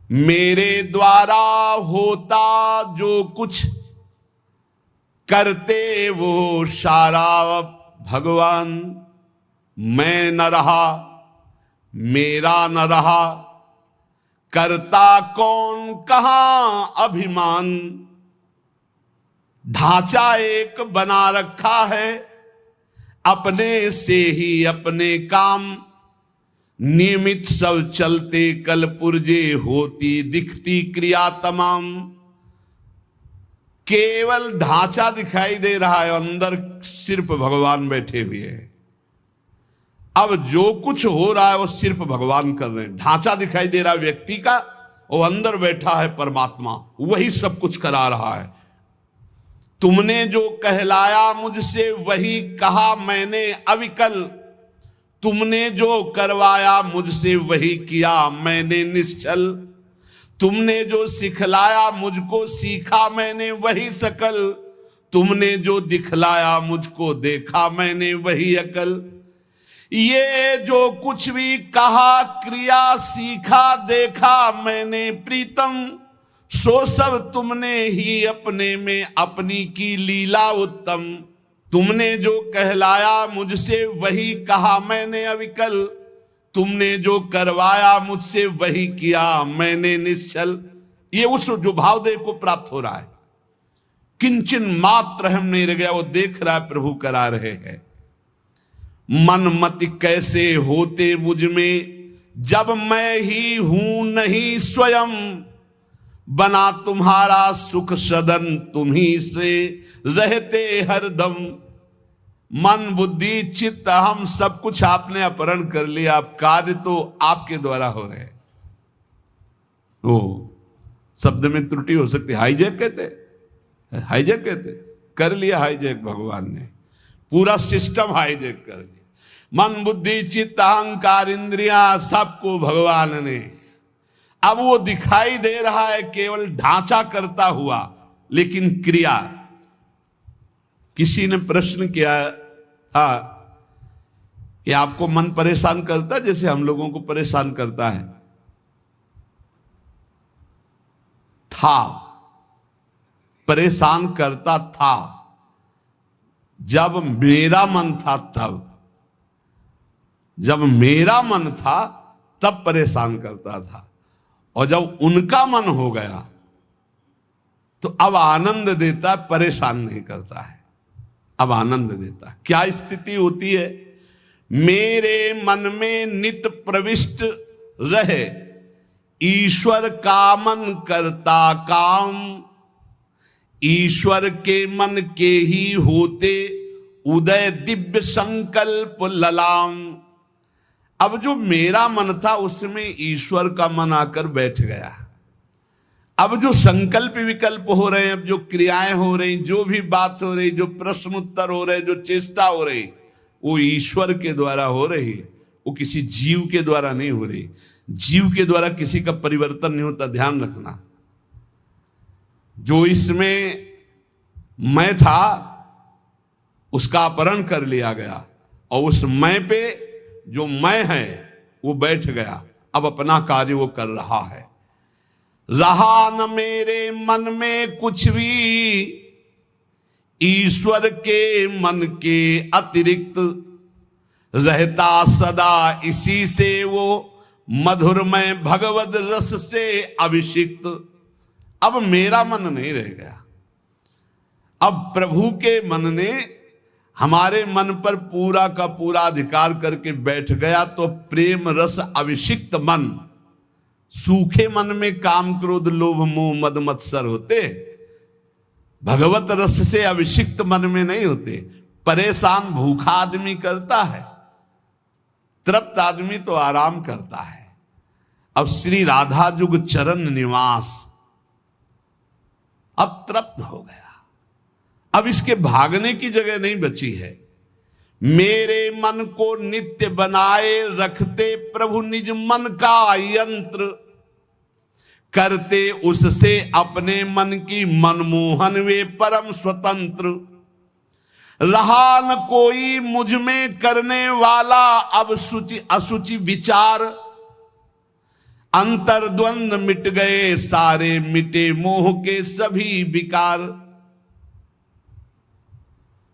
मेरे द्वारा होता जो कुछ करते वो सारा भगवान। मैं न रहा, मेरा न रहा, करता कौन कहां अभिमान। ढांचा एक बना रखा है, अपने से ही अपने काम। नियमित सब चलते कल पुर्जे, होती दिखती क्रिया तमाम। केवल ढांचा दिखाई दे रहा है, अंदर सिर्फ भगवान बैठे हुए हैं। अब जो कुछ हो रहा है वो सिर्फ भगवान कर रहे हैं। ढांचा दिखाई दे रहा है व्यक्ति का, वो अंदर बैठा है परमात्मा, वही सब कुछ करा रहा है। तुमने जो कहलाया मुझसे वही कहा मैंने अविकल। तुमने जो करवाया मुझसे वही किया मैंने निश्चल। तुमने जो सिखलाया मुझको सीखा मैंने वही सकल। तुमने जो दिखलाया मुझको देखा मैंने वही अकल। ये जो कुछ भी कहा क्रिया सीखा देखा मैंने प्रीतम। सो सब तुमने ही अपने में अपनी की लीला उत्तम। तुमने जो कहलाया मुझसे वही कहा मैंने अविकल। तुमने जो करवाया मुझसे वही किया मैंने निश्चल। ये उस जो भावदेव को प्राप्त हो रहा है, किंचन मात्र हम नहीं रह गया, वो देख रहा है प्रभु करा रहे हैं। मन मति कैसे होते मुझ में, जब मैं ही हूं नहीं स्वयं। बना तुम्हारा सुख सदन, तुम्ही से रहते हरदम। मन बुद्धि चित्त हम सब कुछ आपने अपहरण कर लिया, अब कार्य तो आपके द्वारा हो रहे। ओ शब्द में त्रुटि हो सकती, हाईजैक कहते, हाईजैक कहते, कर लिया हाईजैक भगवान ने, पूरा सिस्टम हाईजैक कर लिया। मन बुद्धि चित्त अहंकार इंद्रियां सबको भगवान ने। अब वो दिखाई दे रहा है केवल ढांचा करता हुआ, लेकिन क्रिया। किसी ने प्रश्न किया था कि आपको मन परेशान करता है जैसे हम लोगों को परेशान करता है? था, परेशान करता था जब मेरा मन था तब। जब मेरा मन था तब परेशान करता था, और जब उनका मन हो गया तो अब आनंद देता है, परेशान नहीं करता है, अब आनंद देता है। क्या स्थिति होती है? मेरे मन में नित प्रविष्ट रहे, ईश्वर का मन करता काम। ईश्वर के मन के ही होते उदय दिव्य संकल्प ललाम। अब जो मेरा मन था उसमें ईश्वर का मन आकर बैठ गया। अब जो संकल्प विकल्प हो रहे हैं, अब जो क्रियाएं हो रही, जो भी बात हो रही, जो प्रश्न उत्तर हो रहे, जो चेष्टा हो रही, वो ईश्वर के द्वारा हो रही, वो किसी जीव के द्वारा नहीं हो रही। जीव के द्वारा किसी का परिवर्तन नहीं होता, ध्यान रखना। जो इसमें मैं था उसका अपहरण कर लिया गया, और उस मैं पे जो मैं है वो बैठ गया, अब अपना कार्य वो कर रहा है। रहा न मेरे मन में कुछ भी, ईश्वर के मन के अतिरिक्त। रहता सदा इसी से वो, मधुरमय भगवद रस से अभिषिक्त। अब मेरा मन नहीं रह गया, अब प्रभु के मन ने हमारे मन पर पूरा का पूरा अधिकार करके बैठ गया। तो प्रेम रस अभिषिक्त मन, सूखे मन में काम क्रोध लोभ मोह मद मत्सर होते, भगवत रस से अभिषिक्त मन में नहीं होते। परेशान भूखा आदमी करता है, तृप्त आदमी तो आराम करता है। अब श्री राधा जुग चरण निवास, अब तृप्त हो गया, अब इसके भागने की जगह नहीं बची है। मेरे मन को नित्य बनाए रखते प्रभु निज मन का यंत्र। करते उससे अपने मन की मनमोहन वे परम स्वतंत्र। रहा न कोई मुझ में करने वाला अब शुचि असुचि विचार। अंतर्द्वंद मिट गए सारे, मिटे मोह के सभी विकार।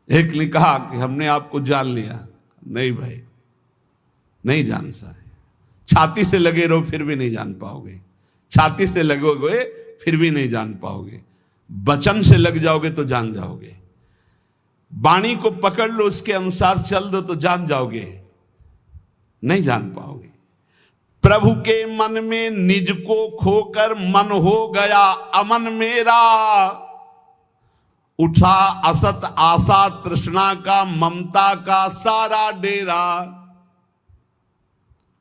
एक ने कहा कि हमने आपको जान लिया। नहीं भाई, नहीं जान सा। छाती से लगे रहो फिर भी नहीं जान पाओगे, छाती से लगोगे फिर भी नहीं जान पाओगे, वचन से लग जाओगे तो जान जाओगे, वाणी को पकड़ लो उसके अनुसार चल दो तो जान जाओगे, नहीं जान पाओगे। प्रभु के मन में निज को खोकर मन हो गया अमन मेरा, उठा असत आशा तृष्णा का ममता का सारा डेरा।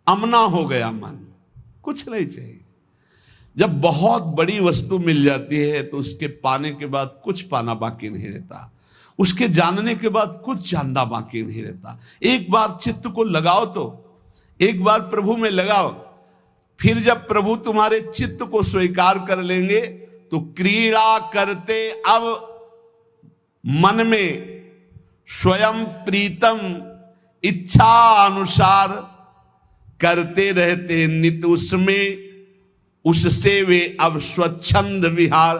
अमना हो गया मन, कुछ नहीं चाहिए। जब बहुत बड़ी वस्तु मिल जाती है तो उसके पाने के बाद कुछ पाना बाकी नहीं रहता, उसके जानने के बाद कुछ जानना बाकी नहीं रहता। एक बार चित्त को लगाओ तो, एक बार प्रभु में लगाओ, फिर जब प्रभु तुम्हारे चित्त को स्वीकार कर लेंगे तो क्रीड़ा करते अब मन में स्वयं प्रीतम इच्छा अनुसार करते रहते नित उसमें, उससे वे अब स्वच्छंद विहार।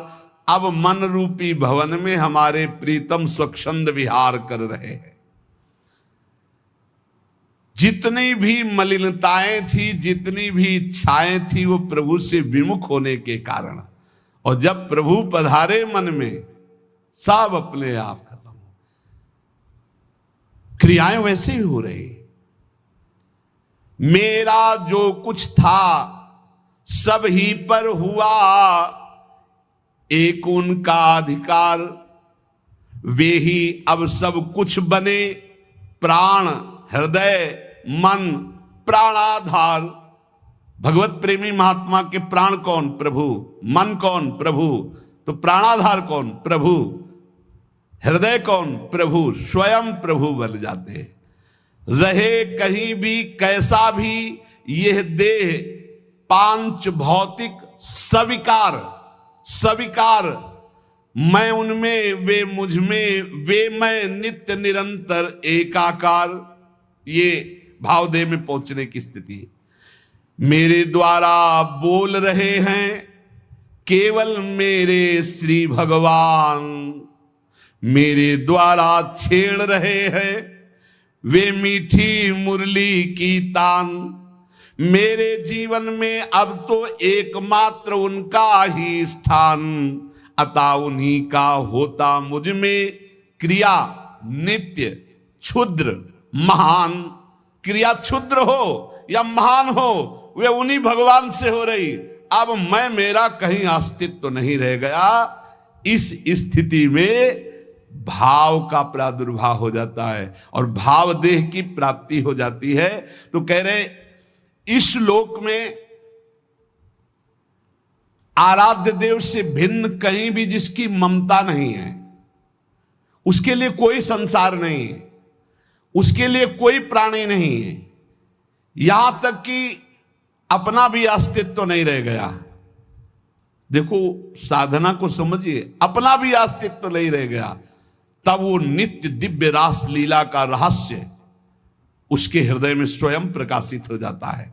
अब मन रूपी भवन में हमारे प्रीतम स्वच्छंद विहार कर रहे हैं। जितनी भी मलिनताएं थी, जितनी भी इच्छाएं थी, वो प्रभु से विमुख होने के कारण, और जब प्रभु पधारे मन में सब अपने आप खत्म हो। क्रियाएं वैसे ही हो रही। मेरा जो कुछ था सब ही पर हुआ, एक उनका अधिकार, वे ही अब सब कुछ बने, प्राण हृदय मन प्राणाधार। भगवत प्रेमी महात्मा के प्राण कौन? प्रभु। मन कौन? प्रभु। तो प्राणाधार कौन? प्रभु। हृदय कौन? प्रभु। स्वयं प्रभु बन जाते। रहे कहीं भी कैसा भी यह देह पांच भौतिक सविकार, सविकार, मैं उनमें वे मुझ में, वे मैं नित्य निरंतर एकाकार। ये भावदेह में पहुंचने की स्थिति। मेरे द्वारा बोल रहे हैं केवल मेरे श्री भगवान, मेरे द्वारा छेड़ रहे हैं वे मीठी मुरली की तान। मेरे जीवन में अब तो एकमात्र उनका ही स्थान, अतः उन्हीं का होता मुझ में क्रिया नित्य क्षुद्र महान। क्रिया क्षुद्र हो या महान हो, वे उन्हीं भगवान से हो रही। अब मैं मेरा कहीं अस्तित्व तो नहीं रह गया। इस स्थिति में भाव का प्रादुर्भाव हो जाता है और भाव देह की प्राप्ति हो जाती है। तो कह रहे इस लोक में आराध्य देव से भिन्न कहीं भी जिसकी ममता नहीं है, उसके लिए कोई संसार नहीं है, उसके लिए कोई प्राणी नहीं है, यहां तक कि अपना भी अस्तित्व तो नहीं रह गया। देखो साधना को समझिए, अपना भी अस्तित्व तो नहीं रह गया। तब वो नित्य दिव्य रास लीला का रहस्य उसके हृदय में स्वयं प्रकाशित हो जाता है।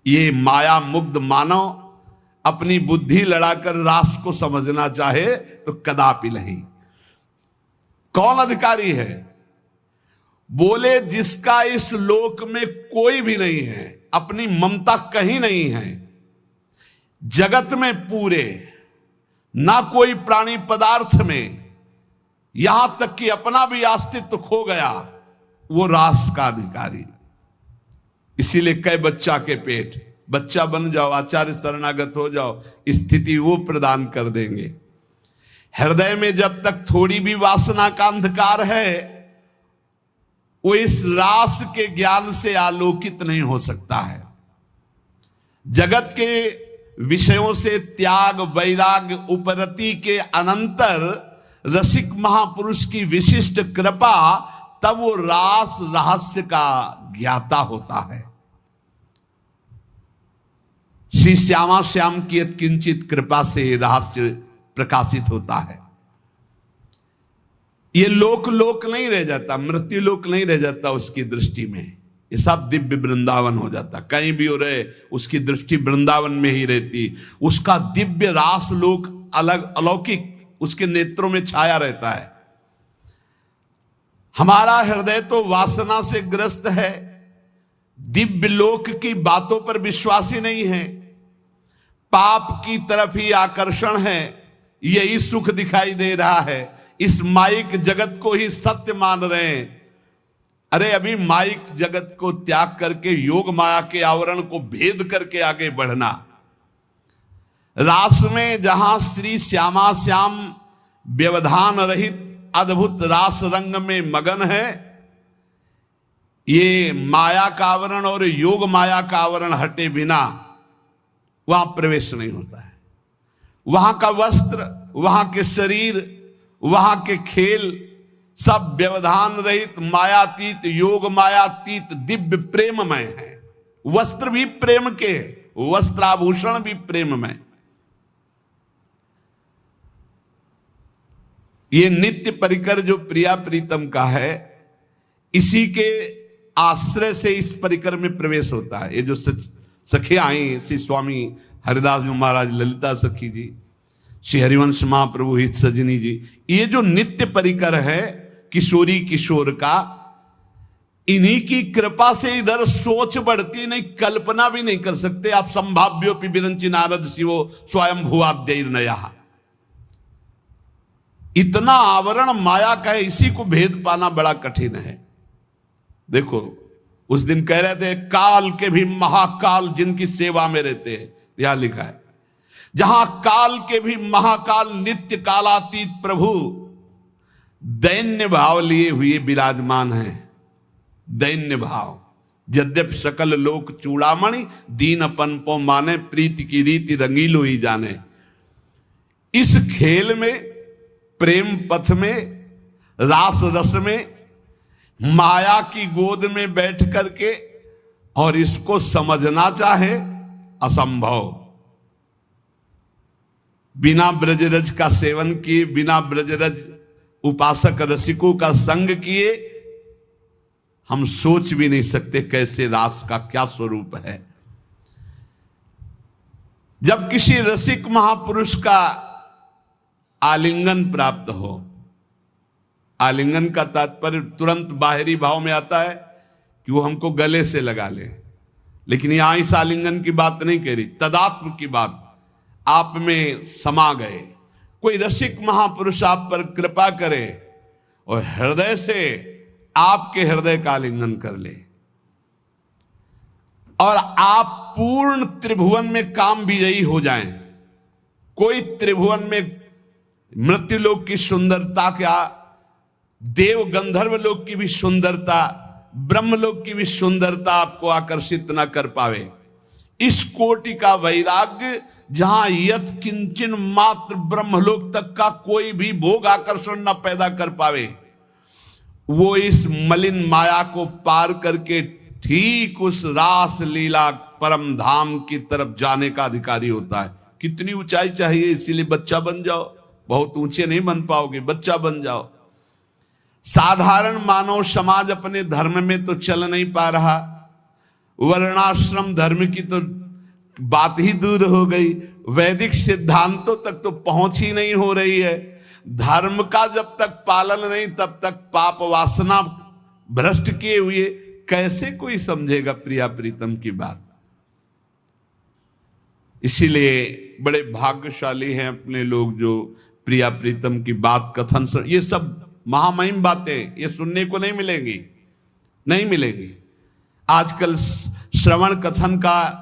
ये माया मुग्ध मानव अपनी बुद्धि लड़ाकर रास को समझना चाहे तो कदापि नहीं। कौन अधिकारी है? बोले जिसका इस लोक में कोई भी नहीं है, अपनी ममता कहीं नहीं है, जगत में पूरे ना कोई प्राणी पदार्थ में, यहां तक कि अपना भी अस्तित्व खो गया, वो रास का अधिकारी। इसीलिए कई बच्चा के पेट, बच्चा बन जाओ, आचार्य शरणागत हो जाओ, स्थिति वो प्रदान कर देंगे। हृदय में जब तक थोड़ी भी वासना का अंधकार है, वो इस रास के ज्ञान से आलोकित नहीं हो सकता है। जगत के विषयों से त्याग वैराग्य उपरति के अनंतर रसिक महापुरुष की विशिष्ट कृपा, तब वो रास रहस्य का ज्ञाता होता है। श्री श्यामा श्याम की यत्किंचित कृपा से रहस्य प्रकाशित होता है। ये लोक लोक नहीं रह जाता, मृत्यु लोक नहीं रह जाता उसकी दृष्टि में। ये सब दिव्य वृंदावन हो जाता। कहीं भी हो रहे उसकी दृष्टि वृंदावन में ही रहती, उसका दिव्य रास लोक अलग अलौकिक उसके नेत्रों में छाया रहता है। हमारा हृदय तो वासना से ग्रस्त है, दिव्य लोक की बातों पर विश्वास ही नहीं है, पाप की तरफ ही आकर्षण है, यही सुख दिखाई दे रहा है, इस माइक जगत को ही सत्य मान रहे हैं। अरे अभी माइक जगत को त्याग करके योग माया के आवरण को भेद करके आगे बढ़ना। रास में जहां श्री श्यामा श्याम व्यवधान रहित अद्भुत रास रंग में मगन है, ये माया का आवरण और योग माया का आवरण हटे बिना वहां प्रवेश नहीं होता है। वहां का वस्त्र, वहां के शरीर, वहां के खेल सब व्यवधान रहित मायातीत योग मायातीत दिव्य प्रेममय है। वस्त्र भी प्रेम के, वस्त्राभूषण भी प्रेममय। ये नित्य परिकर जो प्रिया प्रीतम का है, इसी के आश्रय से इस परिकर में प्रवेश होता है। ये जो सखी आई, श्री स्वामी हरिदास जी महाराज, ललिता सखी जी, श्री हरिवंश महाप्रभु हित सजनी जी, ये जो नित्य परिकर है किशोरी किशोर का, इन्हीं की कृपा से इधर सोच बढ़ती नहीं, कल्पना भी नहीं कर सकते आप। संभाव्योपि विरंचि नारद शिवो स्वयं भुवाद्यैर नया। इतना आवरण माया का है, इसी को भेद पाना बड़ा कठिन है। देखो उस दिन कह रहे थे काल के भी महाकाल जिनकी सेवा में रहते हैं, यहां लिखा है जहां काल के भी महाकाल नित्य कालातीत प्रभु दैन्य भाव लिए हुए विराजमान हैं। दैन्य भाव, यद्यपि सकल लोक चूड़ामणि दीनपन पो माने, प्रीति की रीति रंगीलो ही जाने। इस खेल में, प्रेम पथ में, रास रस में, माया की गोद में बैठ करके और इसको समझना चाहे असंभव। बिना ब्रजरज का सेवन किए, बिना ब्रजरज उपासक रसिकों का संग किए हम सोच भी नहीं सकते कैसे रास का क्या स्वरूप है। जब किसी रसिक महापुरुष का आलिंगन प्राप्त हो, आलिंगन का तात्पर्य तुरंत बाहरी भाव में आता है कि वो हमको गले से लगा ले, लेकिन यहां इस आलिंगन की बात नहीं कह रही, तदात्म की बात। आप में समा गए, कोई रसिक महापुरुष आप पर कृपा करे और हृदय से आपके हृदय का आलिंगन कर ले, और आप पूर्ण त्रिभुवन में काम विजयी हो जाएं। कोई त्रिभुवन में मृत्युलोक की सुंदरता, क्या देव गंधर्व लोक की भी सुंदरता, ब्रह्मलोक की भी सुंदरता आपको आकर्षित न कर पावे। इस कोटि का वैराग्य जहां यत किंचन मात्र ब्रह्मलोक तक का कोई भी भोग आकर्षण न पैदा कर पावे, वो इस मलिन माया को पार करके ठीक उस रास लीला परम धाम की तरफ जाने का अधिकारी होता है। कितनी ऊंचाई चाहिए, इसीलिए बच्चा बन जाओ। बहुत ऊंचे नहीं बन पाओगे, बच्चा बन जाओ। साधारण मानव समाज अपने धर्म में तो चल नहीं पा रहा, वर्णाश्रम धर्म की तो बात ही दूर हो गई, वैदिक सिद्धांतों तक तो पहुंच ही नहीं हो रही है। धर्म का जब तक पालन नहीं, तब तक पाप वासना भ्रष्ट किए हुए कैसे कोई समझेगा प्रिया प्रीतम की बात। इसीलिए बड़े भाग्यशाली हैं अपने लोग जो प्रिया प्रीतम की बात कथन सुन। ये सब महामहिम बातें ये सुनने को नहीं मिलेंगी, नहीं मिलेंगी। आजकल श्रवण कथन का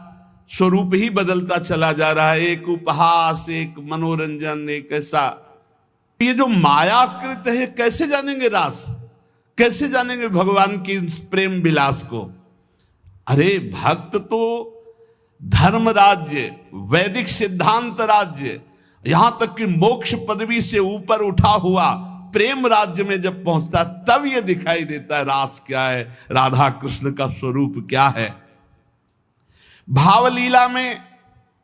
स्वरूप ही बदलता चला जा रहा है, एक उपहास, एक मनोरंजन, एक ऐसा। ये जो मायाकृत है, कैसे जानेंगे रास, कैसे जानेंगे भगवान की प्रेम विलास को। अरे भक्त तो धर्म राज्य, वैदिक सिद्धांत राज्य, यहां तक कि मोक्ष पदवी से ऊपर उठा हुआ प्रेम राज्य में जब पहुंचता, तब यह दिखाई देता है रास क्या है, राधा कृष्ण का स्वरूप क्या है। भावलीला में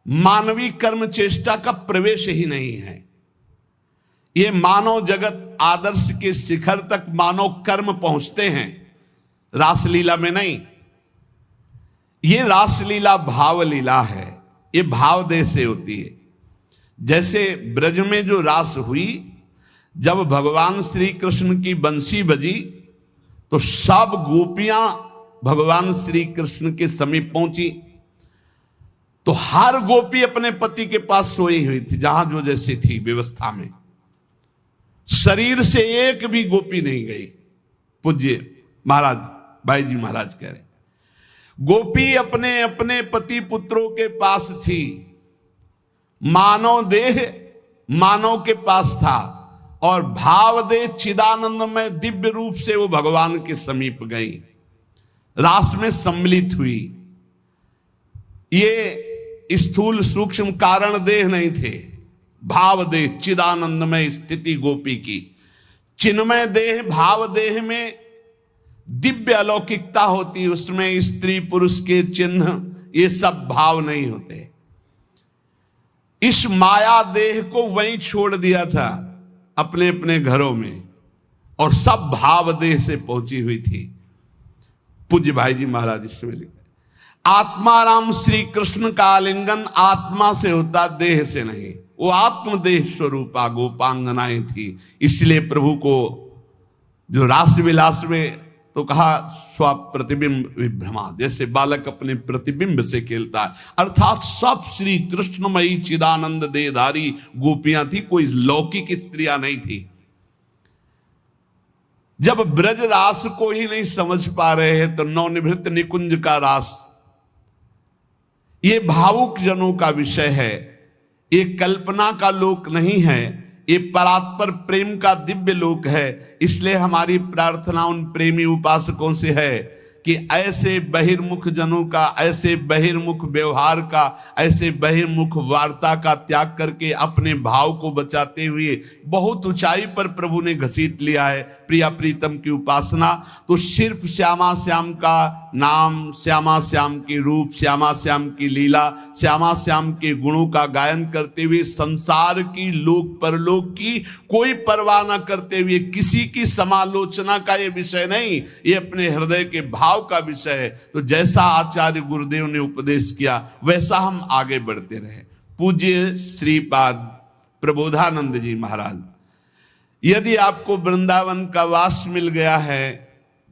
मानवीय कर्म चेष्टा का प्रवेश ही नहीं है। ये मानव जगत आदर्श के शिखर तक मानव कर्म पहुंचते हैं, रासलीला में नहीं। ये रासलीला भाव लीला है, ये भाव देह से होती है। जैसे ब्रज में जो रास हुई, जब भगवान श्री कृष्ण की बंसी बजी तो सब गोपियां भगवान श्री कृष्ण के समीप पहुंची। तो हर गोपी अपने पति के पास सोई हुई थी, जहां जो जैसी थी व्यवस्था में। शरीर से एक भी गोपी नहीं गई। पूज्य महाराज भाई जी महाराज कह रहे, गोपी अपने अपने पति पुत्रों के पास थी। मानव देह मानव के पास था और भाव देह चिदानंद में दिव्य रूप से वो भगवान के समीप गई, रास में सम्मिलित हुई। ये स्थूल सूक्ष्म कारण देह नहीं थे, भाव देह चिदानंद में स्थिति गोपी की। चिन्मय देह भाव देह में दिव्य अलौकिकता होती, उसमें स्त्री पुरुष के चिन्ह ये सब भाव नहीं होते। इस माया देह को वहीं छोड़ दिया था अपने अपने घरों में, और सब भाव देह से पहुंची हुई थी। पूज्य भाई जी महाराज इसमें लिखे, आत्माराम श्री कृष्ण का आलिंगन आत्मा से होता, देह से नहीं। वो आत्मदेह स्वरूपा गोपांगनाएं थी। इसलिए प्रभु को जो रास विलास में तो कहा स्व प्रतिबिंब विभ्रमा, जैसे बालक अपने प्रतिबिंब से खेलता है, अर्थात सब श्री कृष्णमयी चिदानंद देहधारी गोपियां थी, कोई लौकिक स्त्रियां नहीं थी। जब ब्रज रास को ही नहीं समझ पा रहे हैं तो नवनिभृत निकुंज का रास ये भावुक जनों का विषय है, ये कल्पना का लोक नहीं है, ये परात्पर प्रेम का दिव्य लोक है। इसलिए हमारी प्रार्थना उन प्रेमी उपासकों से है कि ऐसे बहिर्मुख जनों का, ऐसे बहिर्मुख व्यवहार का, ऐसे बहिर्मुख वार्ता का त्याग करके अपने भाव को बचाते हुए बहुत ऊंचाई पर प्रभु ने घसीट लिया है प्रिया प्रीतम की उपासना। तो सिर्फ श्यामा श्याम का नाम, श्यामा श्याम के रूप, श्यामा श्याम की लीला, श्यामा श्याम के गुणों का गायन करते हुए संसार की लोक परलोक की कोई परवाह न करते हुए, किसी की समालोचना का ये विषय नहीं, ये अपने हृदय के भाव का विषय है। तो जैसा आचार्य गुरुदेव ने उपदेश किया वैसा हम आगे बढ़ते रहे। पूज्य श्रीपाद प्रबोधानंद जी महाराज, यदि आपको वृंदावन का वास मिल गया है,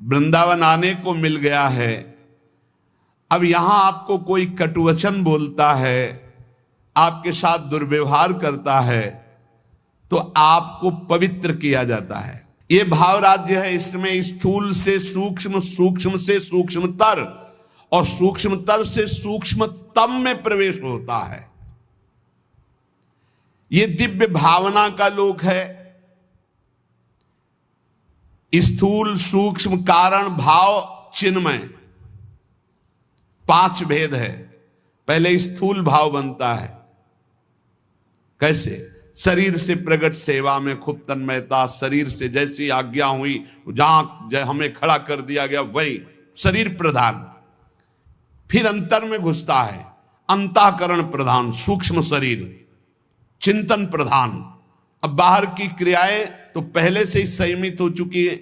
वृंदावन आने को मिल गया है, अब यहां आपको कोई कटुवचन बोलता है, आपके साथ दुर्व्यवहार करता है, तो आपको पवित्र किया जाता है। ये भाव राज्य है, इसमें स्थूल से सूक्ष्म, सूक्ष्म से सूक्ष्मतर और सूक्ष्मतर से सूक्ष्मतम में प्रवेश होता है। ये दिव्य भावना का लोक है। स्थूल सूक्ष्म कारण भाव चिन्मय, 5 भेद है। पहले स्थूल भाव बनता है, कैसे? शरीर से प्रकट सेवा में खूब तन्मयता, शरीर से जैसी आज्ञा हुई जहां हमें खड़ा कर दिया गया वही शरीर प्रधान। फिर अंतर में घुसता है, अंतःकरण प्रधान, सूक्ष्म शरीर, चिंतन प्रधान। अब बाहर की क्रियाएं तो पहले से ही संयमित हो चुकी है,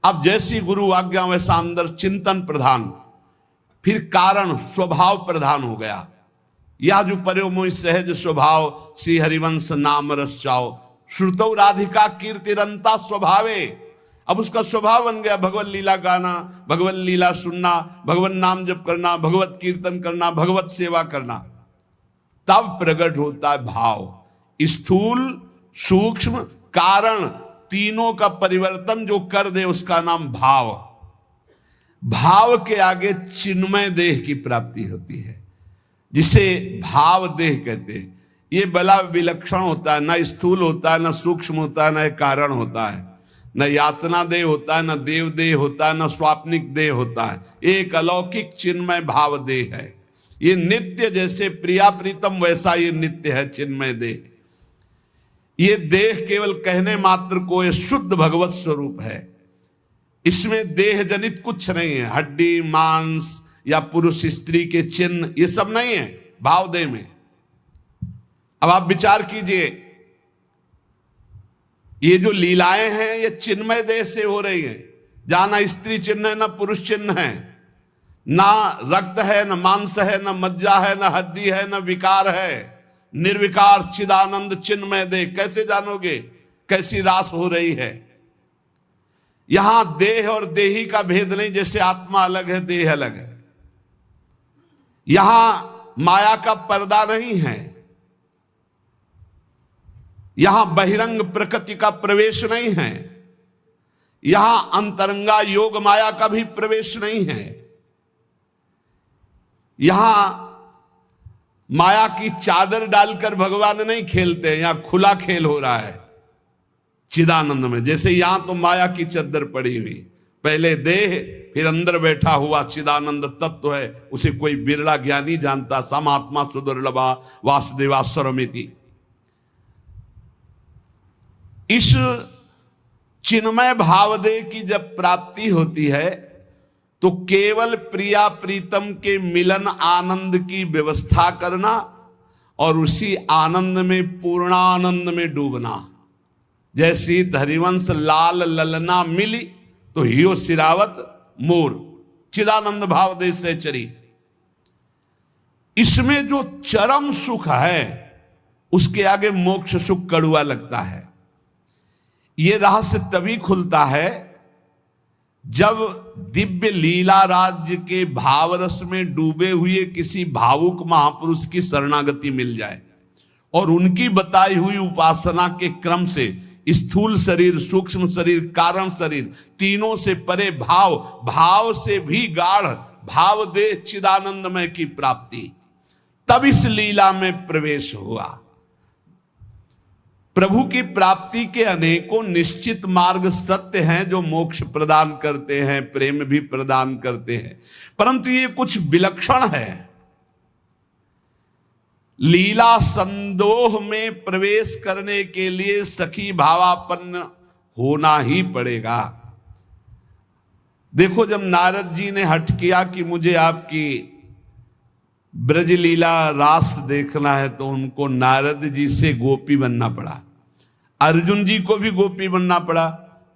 अब जैसी गुरु आज्ञा वैसा अंदर चिंतन प्रधान। फिर कारण स्वभाव प्रधान हो गया, या जो पर्यो मोहि सहज स्वभाव, श्री हरिवंश नाम रस चाओ, श्रुतौ राधिका कीर्तिरंता स्वभावे। अब उसका स्वभाव बन गया भगवत लीला गाना, भगवत लीला सुनना, भगवत नाम जप करना, भगवत कीर्तन करना, भगवत सेवा करना। तब प्रकट होता है भाव। स्थूल सूक्ष्म कारण तीनों का परिवर्तन जो कर दे उसका नाम भाव। भाव के आगे चिन्मय देह की प्राप्ति होती है, जिसे भाव देह कहते हैं। ये बड़ा विलक्षण होता है, न स्थूल होता है, न सूक्ष्म होता है, न कारण होता है, न यातना देह होता है, न देव देह होता है, न स्वाप्निक देह होता है। एक अलौकिक चिन्मय भाव देह है। ये नित्य, जैसे प्रिया प्रीतम वैसा ये नित्य है चिन्मय देह। ये देह केवल कहने मात्र को ये शुद्ध भगवत स्वरूप है। इसमें देह जनित कुछ नहीं है, हड्डी मांस या पुरुष स्त्री के चिन्ह ये सब नहीं है भाव देह में। अब आप विचार कीजिए, ये जो लीलाएं हैं ये चिन्मय देह से हो रही है, जहां ना स्त्री चिन्ह है ना पुरुष चिन्ह है, ना रक्त है, न मांस है, न मज्जा है, न हड्डी है, न विकार है। निर्विकार चिदानंद चिन्मय देह। कैसे जानोगे कैसी रास हो रही है? यहां देह और देही का भेद नहीं, जैसे आत्मा अलग है देह अलग है। यहां माया का पर्दा नहीं है, यहां बहिरंग प्रकृति का प्रवेश नहीं है, यहां अंतरंगा योग माया का भी प्रवेश नहीं है। यहां माया की चादर डालकर भगवान नहीं खेलते, यहां खुला खेल हो रहा है चिदानंद में। जैसे यहां तो माया की चादर पड़ी हुई, पहले देह फिर अंदर बैठा हुआ चिदानंद तत्व है, उसे कोई बिरला ज्ञानी जानता। समात्मा सुदुर्लभा वासुदेवा सर्वमिति। इस चिन्मय भावदेह की जब प्राप्ति होती है तो केवल प्रिया प्रीतम के मिलन आनंद की व्यवस्था करना और उसी आनंद में पूर्णानंद में डूबना। जैसी हरिवंश लाल ललना मिली तो हियो सिरावत मोर, चिदानंद भावदेह से चरी। इसमें जो चरम सुख है उसके आगे मोक्ष सुख कड़ुआ लगता है। यह रहस्य तभी खुलता है जब दिव्य लीला राज्य के भावरस में डूबे हुए किसी भावुक महापुरुष की शरणागति मिल जाए और उनकी बताई हुई उपासना के क्रम से स्थूल शरीर, सूक्ष्म शरीर, कारण शरीर, तीनों से परे भाव, भाव से भी गाढ़ भाव दे चिदानंदमय की प्राप्ति, तब इस लीला में प्रवेश हुआ। प्रभु की प्राप्ति के अनेकों निश्चित मार्ग सत्य हैं जो मोक्ष प्रदान करते हैं, प्रेम भी प्रदान करते हैं, परंतु ये कुछ विलक्षण है। लीला संदोह में प्रवेश करने के लिए सखी भावापन्न होना ही पड़ेगा। देखो, जब नारद जी ने हठ किया कि मुझे आपकी ब्रज लीला रास देखना है, तो उनको नारद जी से गोपी बनना पड़ा। अर्जुन जी को भी गोपी बनना पड़ा।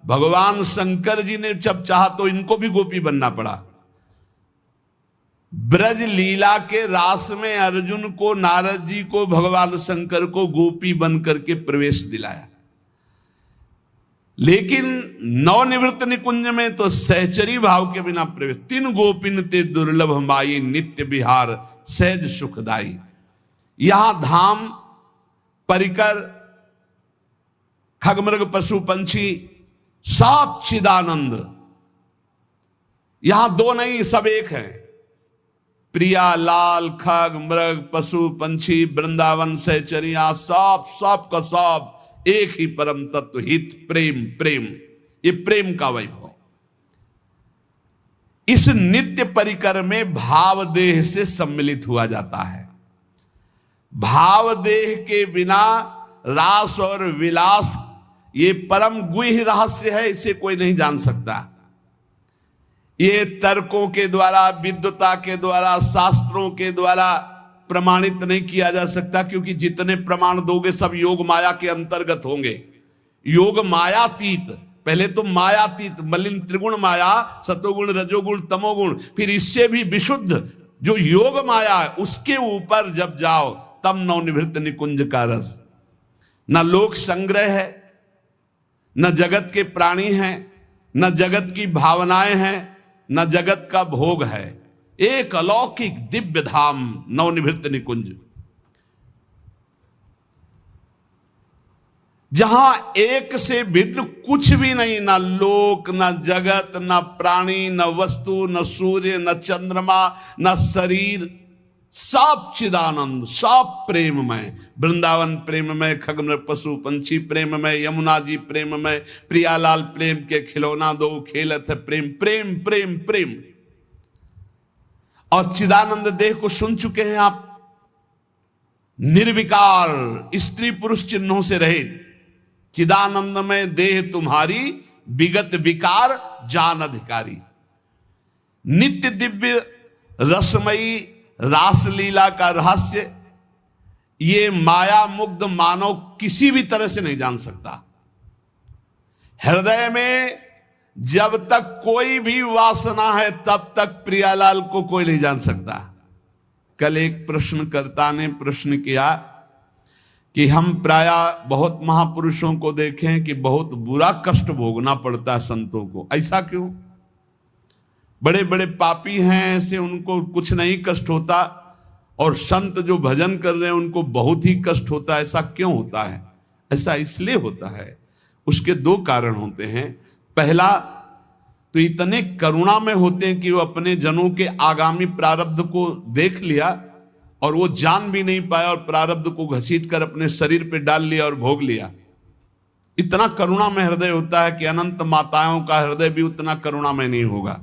भगवान शंकर जी ने जब चाहा तो इनको भी गोपी बनना पड़ा। ब्रज लीला के रास में अर्जुन को, नारद जी को, भगवान शंकर को गोपी बन करके प्रवेश दिलाया। लेकिन नवनिवृत्त निकुंज में तो सहचरी भाव के बिना प्रवेश। तीन गोपिन ते दुर्लभ माई, नित्य विहार सहज सुखदाई। यहां धाम, परिकर, खगमृग पशु पंछी सब चिदानंद। यहां दो नहीं, सब एक है। प्रिया, लाल, खग, मृग, पशु पंछी, वृंदावन, सहचरिया, सब का सब एक ही परम तत्व, हित, प्रेम। प्रेम, ये प्रेम का वैभव। इस नित्य परिकर में भाव देह से सम्मिलित हुआ जाता है। भाव देह के बिना रास और विलास, ये परम गुह्य रहस्य है, इसे कोई नहीं जान सकता। ये तर्कों के द्वारा, विद्वता के द्वारा, शास्त्रों के द्वारा प्रमाणित नहीं किया जा सकता, क्योंकि जितने प्रमाण दोगे सब योग माया के अंतर्गत होंगे। योग मायातीत, पहले तो मायातीत, मलिन त्रिगुण माया, सतोगुण, रजोगुण, तमोगुण, फिर इससे भी विशुद्ध जो योग माया है उसके ऊपर जब जाओ तब नवनिवृत्त निकुंज का रस। न लोक संग्रह है, न जगत के प्राणी हैं, न जगत की भावनाएं हैं, न जगत का भोग है। एक अलौकिक दिव्य धाम नवनिवृत्त निकुंज, जहां एक से भिन्न कुछ भी नहीं, ना लोक, ना जगत, ना प्राणी, न वस्तु, न सूर्य, न चंद्रमा, न शरीर, सब चिदानंद, सब प्रेममय। वृंदावन प्रेममय, खगमृग पशु पंछी प्रेममय, यमुना जी प्रेममय, प्रियालाल प्रेम के खिलौना दो खेलत है प्रेम, प्रेम प्रेम प्रेम। और चिदानंद देह को सुन चुके हैं आप, निर्विकार, स्त्री पुरुष चिन्हों से रहित। चिदानंद में देह तुम्हारी, विगत विकार जान अधिकारी। नित्य दिव्य रसमयी रासलीला का रहस्य ये माया मुग्ध मानव किसी भी तरह से नहीं जान सकता। हृदय में जब तक कोई भी वासना है तब तक प्रियालाल को कोई नहीं जान सकता। कल एक प्रश्नकर्ता ने प्रश्न किया कि हम प्राय बहुत महापुरुषों को देखें कि बहुत बुरा कष्ट भोगना पड़ता है संतों को, ऐसा क्यों? बड़े बड़े पापी हैं ऐसे, उनको कुछ नहीं कष्ट होता, और संत जो भजन कर रहे हैं उनको बहुत ही कष्ट होता है, ऐसा क्यों होता है? ऐसा इसलिए होता है, उसके दो कारण होते हैं। पहला तो इतने करुणा में होते हैं कि वो अपने जनों के आगामी प्रारब्ध को देख लिया और वो जान भी नहीं पाया और प्रारब्ध को घसीट कर अपने शरीर पे डाल लिया और भोग लिया। इतना करुणा में हृदय होता है कि अनंत माताओं का हृदय भी उतना करुणा में नहीं होगा।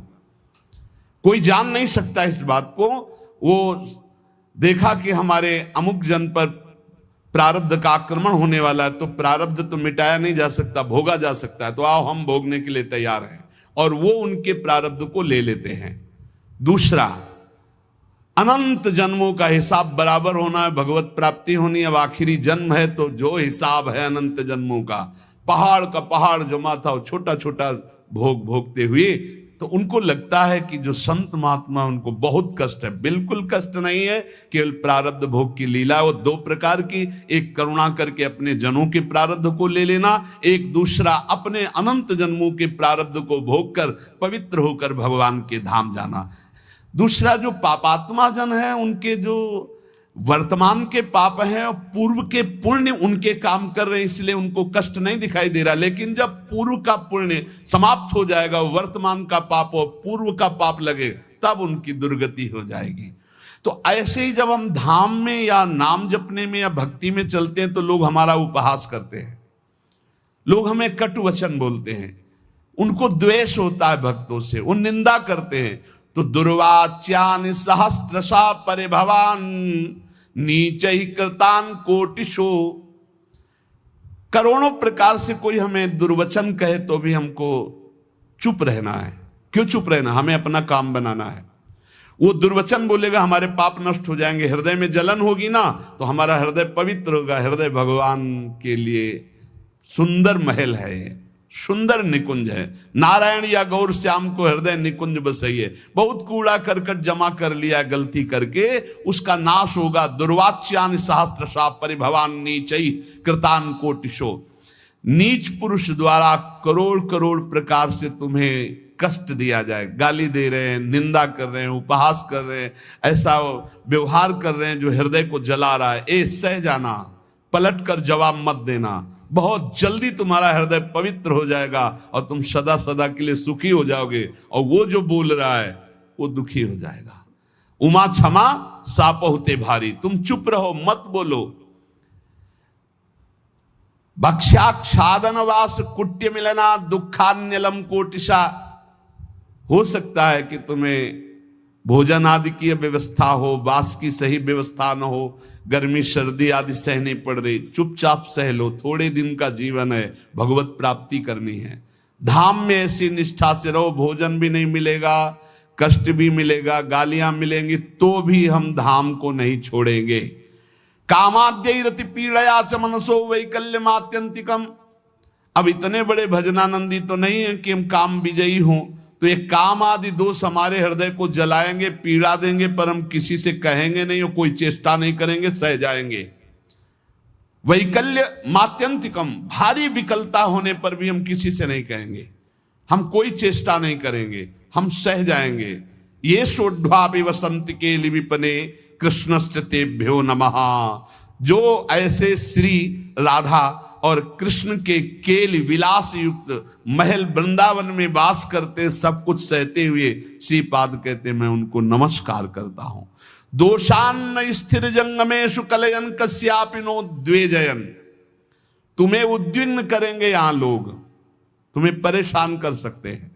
कोई जान नहीं सकता इस बात को। वो देखा कि हमारे अमुक जन पर प्रारब्ध का आक्रमण होने वाला है, तो प्रारब्ध तो मिटाया नहीं जा सकता, भोगा जा सकता है, तो आओ हम भोगने के लिए तैयार हैं, और वो उनके प्रारब्ध को ले लेते हैं। दूसरा, अनंत जन्मों का हिसाब बराबर होना है, भगवत प्राप्ति होनी। अब आखिरी जन्म है तो जो हिसाब है अनंत जन्मों का, पहाड़ का पहाड़ जमा था, छोटा छोटा भोग भोगते हुए, तो उनको लगता है कि जो संत महात्मा उनको बहुत कष्ट है। बिल्कुल कष्ट नहीं है, केवल प्रारब्ध भोग की लीला। वो दो प्रकार की, एक करुणा करके अपने जनों के प्रारब्ध को ले लेना, एक दूसरा अपने अनंत जन्मों के प्रारब्ध को भोग कर पवित्र होकर भगवान के धाम जाना। दूसरा, जो पापात्मा जन है उनके जो वर्तमान के पाप हैं और पूर्व के पुण्य उनके काम कर रहे हैं, इसलिए उनको कष्ट नहीं दिखाई दे रहा। लेकिन जब पूर्व का पुण्य समाप्त हो जाएगा, वर्तमान का पाप और पूर्व का पाप लगे, तब उनकी दुर्गति हो जाएगी। तो ऐसे ही जब हम धाम में या नाम जपने में या भक्ति में चलते हैं तो लोग हमारा उपहास करते हैं, लोग हमें कटु वचन बोलते हैं, उनको द्वेष होता है भक्तों से, वो निंदा करते हैं। तो दुर्वाच्यानि सहस्रशा परिभवान नीचैः कृतान कोटिशो। करोड़ों प्रकार से कोई हमें दुर्वचन कहे तो भी हमको चुप रहना है। क्यों चुप रहना? हमें अपना काम बनाना है। वो दुर्वचन बोलेगा, हमारे पाप नष्ट हो जाएंगे, हृदय में जलन होगी ना, तो हमारा हृदय पवित्र होगा। हृदय भगवान के लिए सुंदर महल है, सुंदर निकुंज है। नारायण या गौर श्याम को हृदय निकुंज बसइए। बहुत कूड़ा करकट जमा कर लिया गलती करके, उसका नाश होगा। दुर्वाच्यानि सहस्रशा परिभवान नीचैः कृतान कोटिशो। नीच पुरुष द्वारा करोड़ करोड़ प्रकार से तुम्हें कष्ट दिया जाए, गाली दे रहे हैं, निंदा कर रहे हैं, उपहास कर रहे हैं, ऐसा व्यवहार कर रहे हैं जो हृदय को जला रहा है। ए सह जाना, पलट कर जवाब मत देना। बहुत जल्दी तुम्हारा हृदय पवित्र हो जाएगा और तुम सदा सदा के लिए सुखी हो जाओगे, और वो जो बोल रहा है वो दुखी हो जाएगा। उमा क्षमा सापहुते भारी। तुम चुप रहो, मत बोलो। भक्ष्याक्षादन वास कुट्य मिलना दुखान्यलम कोटिशा। हो सकता है कि तुम्हें भोजन आदि की व्यवस्था हो, वास की सही व्यवस्था न हो, गर्मी सर्दी आदि सहनी पड़ रही, चुपचाप सह लो। थोड़े दिन का जीवन है, भगवत प्राप्ति करनी है। धाम में ऐसी निष्ठा से रहो, भोजन भी नहीं मिलेगा, कष्ट भी मिलेगा, गालियां मिलेंगी, तो भी हम धाम को नहीं छोड़ेंगे। कामाद्यैरति पीड़या च मनसो वैकल्यमात्यंतिकम। अब इतने बड़े भजनानंदी तो नहीं है कि हम काम विजयी हों, तो ये काम आदि दोष हमारे हृदय को जलाएंगे, पीड़ा देंगे, पर हम किसी से कहेंगे नहीं और कोई चेष्टा नहीं करेंगे, सह जाएंगे। वैकल्य मात्यंतिकम, भारी विकलता होने पर भी हम किसी से नहीं कहेंगे, हम कोई चेष्टा नहीं करेंगे, हम सह जाएंगे। ये सोढ़ा वसंत के लिविपने कृष्णश्च तेभ्यो नमः। जो ऐसे श्री राधा और कृष्ण के केल विलास युक्त महल वृंदावन में वास करते, सब कुछ सहते हुए श्रीपाद कहते मैं उनको नमस्कार करता हूं। दोषान्न स्थिर जंगमेशु कलयन कस्यापि नो द्वेजयन। तुम्हें उद्विग्न करेंगे यहां लोग, तुम्हें परेशान कर सकते हैं,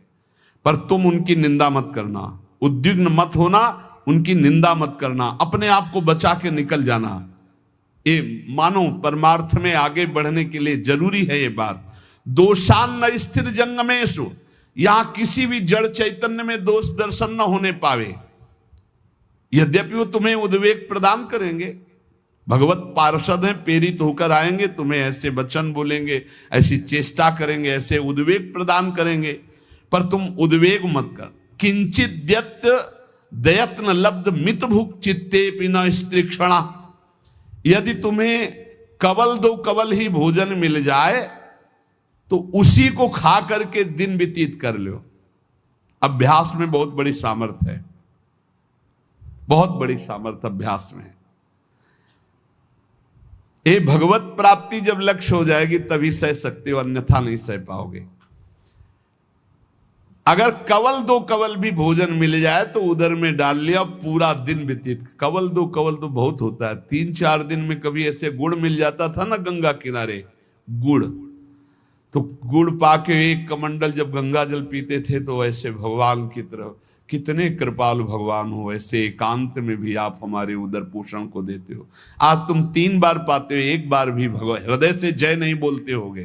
पर तुम उनकी निंदा मत करना, उद्विग्न मत होना, उनकी निंदा मत करना, अपने आप को बचा के निकल जाना। ये मानो परमार्थ में आगे बढ़ने के लिए जरूरी है ये बात। दोषान्न स्थिर जंगमेशु, यहां किसी भी जड़ चैतन्य में दोष दर्शन न होने पावे। यद्यपि वो तुम्हें उद्वेग प्रदान करेंगे, भगवत पार्षद हैं, प्रेरित होकर आएंगे, तुम्हें ऐसे वचन बोलेंगे, ऐसी चेष्टा करेंगे, ऐसे उद्वेग प्रदान करेंगे, पर तुम उद्वेग मत कर। किंचित दयत्न लब्ध मित भुक चित्ते पिना स्त्रीक्षणा। यदि तुम्हें कवल दो कवल ही भोजन मिल जाए तो उसी को खा करके दिन व्यतीत कर लो। अभ्यास में बहुत बड़ी सामर्थ्य है, बहुत बड़ी सामर्थ्य अभ्यास में है। ये भगवत प्राप्ति जब लक्ष्य हो जाएगी तभी सह सकते हो, अन्यथा नहीं सह पाओगे। अगर कवल दो कवल भी भोजन मिल जाए तो उधर में डाल लिया, पूरा दिन व्यतीत। कवल दो कवल तो बहुत होता है, 3-4 दिन में कभी ऐसे गुड़ मिल जाता था ना गंगा किनारे, गुड़, तो गुड़ पाके एक कमंडल जब गंगा जल पीते थे तो ऐसे भगवान की तरफ, कितने कृपालु भगवान हो, ऐसे एकांत में भी आप हमारे उदर पोषण को देते हो। आज तुम 3 बार पाते हो, एक बार भी भगवान हृदय से जय नहीं बोलते होगे,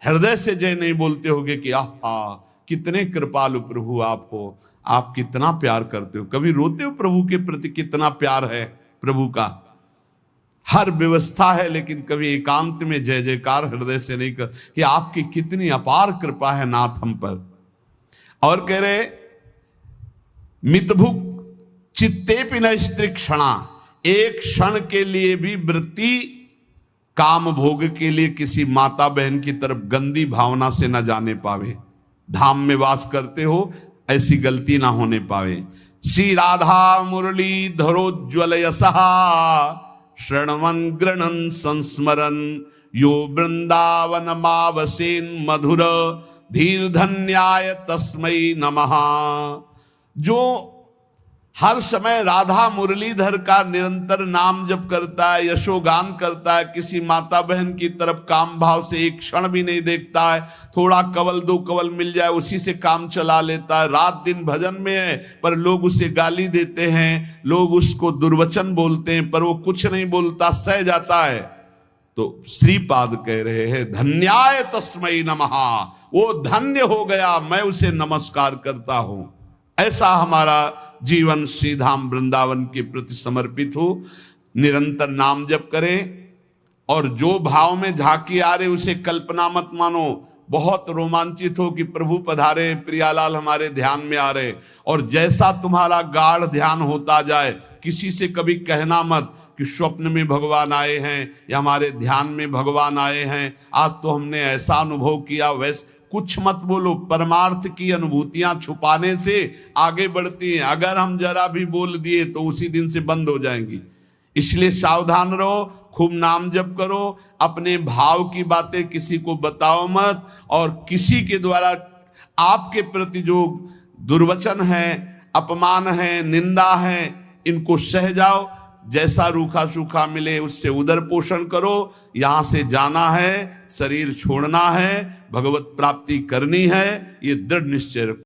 हृदय से जय नहीं बोलते होगे कि आहा कितने कृपालु प्रभु आप हो, आप कितना प्यार करते हो। कभी रोते हो प्रभु के प्रति, कितना प्यार है प्रभु का। हर व्यवस्था है लेकिन कभी एकांत में जय जयकार हृदय से नहीं कर कि आपकी कितनी अपार कृपा है नाथ हम पर। और कह रहे मितभुक चित्ते पिन स्त्री क्षणा, एक क्षण के लिए भी वृत्ति काम भोग के लिए किसी माता बहन की तरफ गंदी भावना से न जाने पावे। धाम में वास करते हो, ऐसी गलती ना होने पावे। श्री राधा मुरली धरोज्वल यशहा श्रणवन गृणन संस्मरन यो वृंदावन मावसेन मधुर धीर धन्याय तस्मै नमः। जो हर समय राधा मुरलीधर का निरंतर नाम जप करता है, यशोगान करता है, किसी माता बहन की तरफ काम भाव से एक क्षण भी नहीं देखता है, थोड़ा कवल दो कवल मिल जाए उसी से काम चला लेता है, रात दिन भजन में है पर लोग उसे गाली देते हैं, लोग उसको दुर्वचन बोलते हैं पर वो कुछ नहीं बोलता, सह जाता है। तो श्रीपाद कह रहे हैं धन्याय तस्मै नमः, वो धन्य हो गया, मैं उसे नमस्कार करता हूं। ऐसा हमारा जीवन श्रीधाम वृंदावन के प्रति समर्पित हो, निरंतर नाम जप करें और जो भाव में झांकी आ रहे उसे कल्पना मत मानो। बहुत रोमांचित हो कि प्रभु पधारे, प्रियालाल हमारे ध्यान में आ रहे, और जैसा तुम्हारा गाढ़ ध्यान होता जाए किसी से कभी कहना मत कि स्वप्न में भगवान आए हैं या हमारे ध्यान में भगवान आए हैं, आज तो हमने ऐसा अनुभव किया, वैसे कुछ मत बोलो। परमार्थ की अनुभूतियां छुपाने से आगे बढ़ती हैं, अगर हम जरा भी बोल दिए तो उसी दिन से बंद हो जाएंगी। इसलिए सावधान रहो, खूब नाम जप करो, अपने भाव की बातें किसी को बताओ मत, और किसी के द्वारा आपके प्रति जो दुर्वचन है, अपमान है, निंदा है, इनको सह जाओ। जैसा रूखा सूखा मिले उससे उदर पोषण करो। यहां से जाना है, शरीर छोड़ना है, भगवत प्राप्ति करनी है, ये दृढ़ निश्चय रखो।